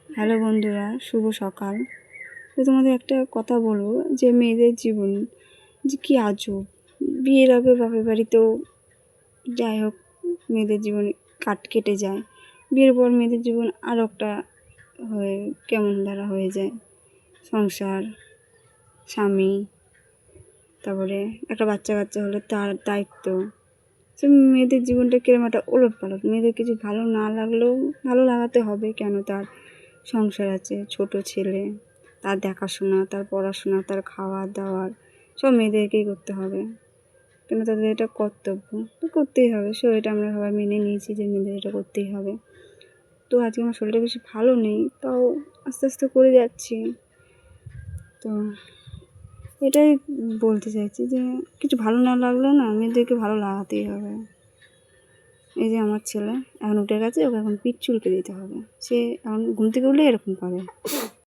Hello বন্ধুরা, শুভ সকাল। তো তোমাদের একটা কথা বলবো যে মেয়েদের জীবন যে কী আজব। বিয়ের আগে বাপের বাড়িতেও যাই হোক মেয়েদের জীবন কেটে যায়, বিয়ের পর মেয়েদের জীবন আরও একটা হয়ে কেমন ধারা হয়ে যায়। সংসার, স্বামী, তারপরে একটা বাচ্চা হলে তার দায়িত্ব। সে মেয়েদের জীবনটা কিরম একটা ওলটপালট। মেয়েদের কিছু ভালো না লাগলেও ভালো লাগাতে হবে, কেন তার সংসার আছে, ছোট ছেলে, তার দেখাশোনা, তার পড়াশোনা, তার খাওয়া দাওয়ার সব মেয়েদেরকেই করতে হবে, কেন তাদের এটা কর্তব্য, তো করতেই হবে। সো এটা আমরা সবাই মেনে নিয়েছি যে মেয়েদের এটা করতেই হবে। তো আজকে আমার শরীরটা বেশি ভালো নেই, তাও আস্তে আস্তে করে যাচ্ছি। তো এটাই বলতে চাইছি যে কিছু ভালো না লাগলেও না মেয়েদেরকে ভালো লাগাতেই হবে। এই যে আমার ছেলে এখন উঠে গেছে, ওকে এখন পিঠ চুলকে দিতে হবে। সে এখন ঘুম থেকে উঠলে এরকম করে।